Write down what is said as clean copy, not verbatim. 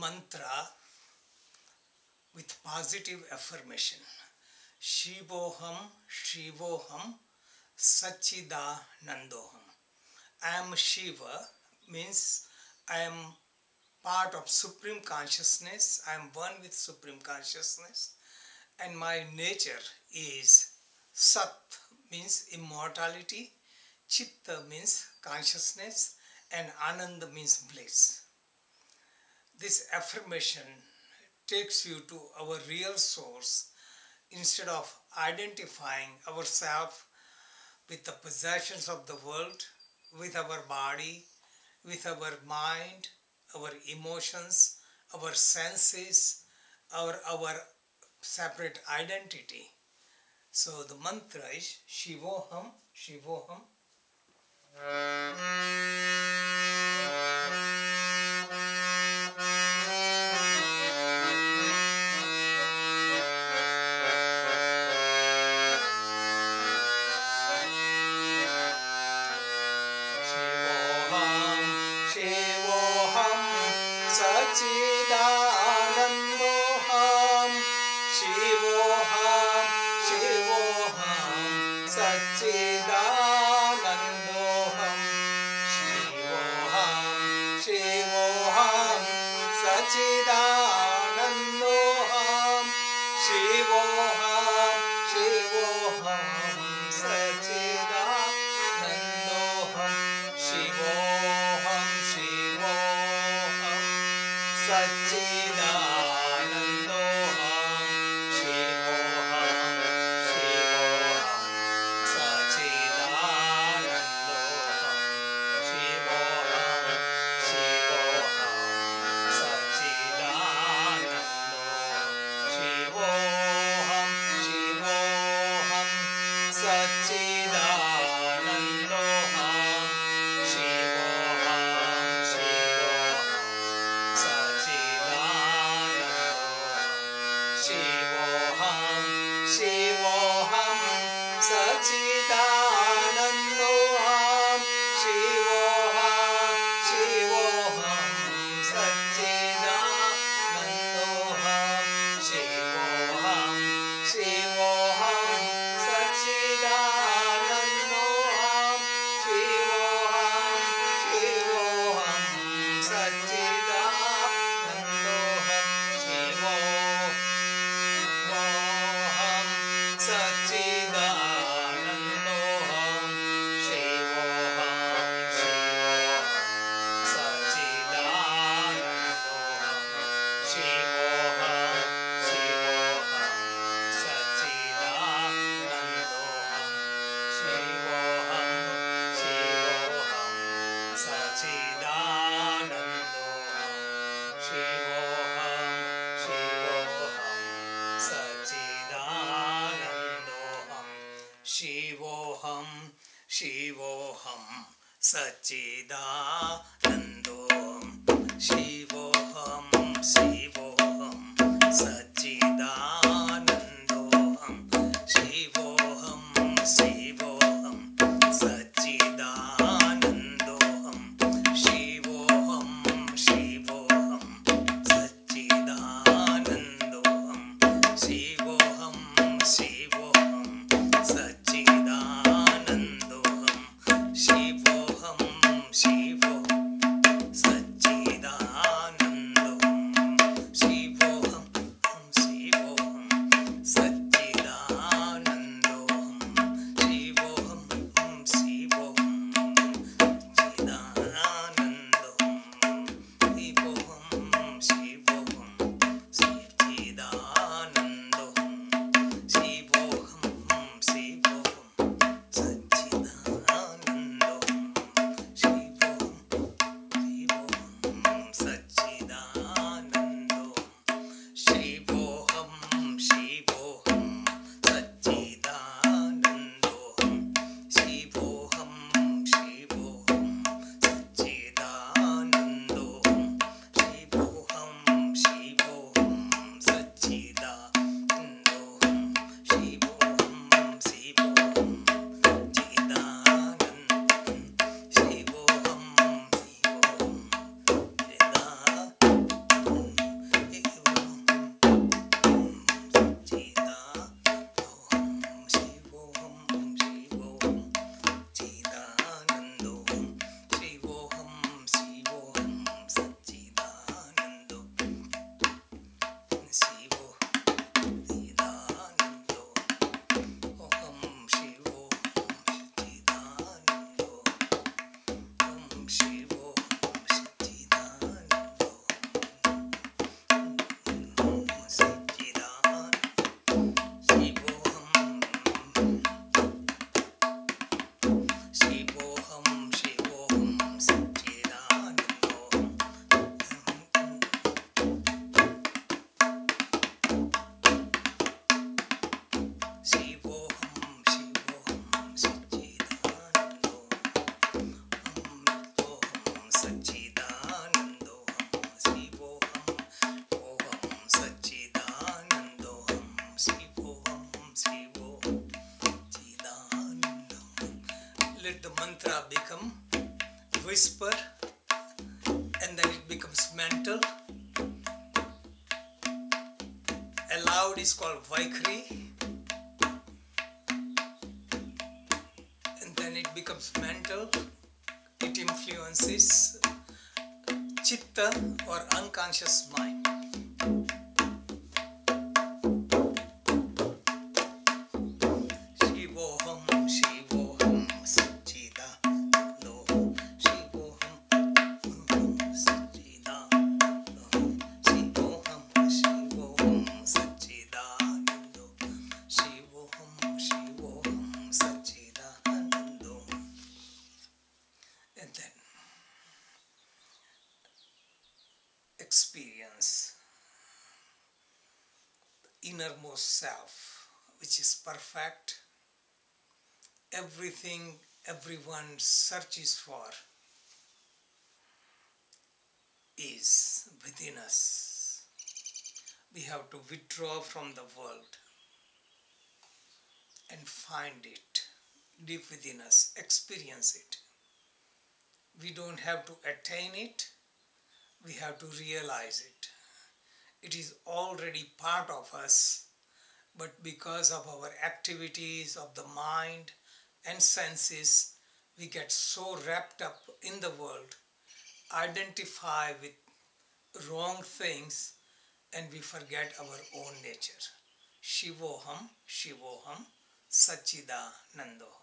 mantra with positive affirmation. Shivoham, Shivoham, Sachidanandoham. I am Shiva means I am part of Supreme Consciousness. I am one with Supreme Consciousness. And my nature is Sat means immortality, Chitta means consciousness, and Ananda means bliss. This affirmation takes you to our real source instead of identifying ourselves with the possessions of the world, with our body, with our mind, our emotions, our senses, our separate identity. So the mantra is Shivoham, Shivoham. Shivoham, Shivoham, Sachidanandoham. Shivoham, Shivoham, Sachidanandoham. Shivoham, Shivoham, Sachidanandoham. Shivoham, Shivoham, Sachidanandoham. Shivoham, Shivoham, Sachidanandoham. Shivoham, Shivoham, Sachidanandoham. Shivoham, Shivoham, Sachidanandoham. Shivoham, Shivoham, Sachidanandoham. Shivoham, Shivoham, Sachidanandoham. Shivoham, Shivoham, Sachidanandoham. Shivoham, Shivoham, Sachidanandoham. Shivoham, Shivoham, Sachidanandoham. Shivoham, Shivoham, Sachidanandoham. Shivoham, Sachidanandoham. Shivoham, Shivoham, Sachidanandoham. Shivoham, Shivoham, Sachidanandoham. Shivoham, Shivoham, Sachidanandoham. Shivoham, Shivoham, Sachidanandoham. Shivoham, Shivoham, Sachidanandoham. Shivoham, Shivoham, Sachidanandoham. Shivoham, Shivoham, Sachidanandoham. Shivoham, Shivoham, Sachidanandoham. Shivoham, Shivoham, Sachidanandoham. Shivoham, Shivoham, Sachidanandoham. whisper, and then it becomes mental. Aloud is called Vaikhari, and then it becomes mental. It influences Chitta or unconscious mind. Shivoham, Shivoham, Satchidanandam. Shivoham, Satchidanandam. Shivoham, Shivoham, Satchidanandam. Shivoham, Shivoham, Satchidanandam. And then experience the innermost self, which is perfect. Everything everyone searches for is within us. We have to withdraw from the world and find it deep within us, experience it. We don't have to attain it, we have to realize it. It is already part of us, but because of our activities of the mind and senses, we get so wrapped up in the world, identify with wrong things, and we forget our own nature. Shivoham, Shivoham, Satchidanandam.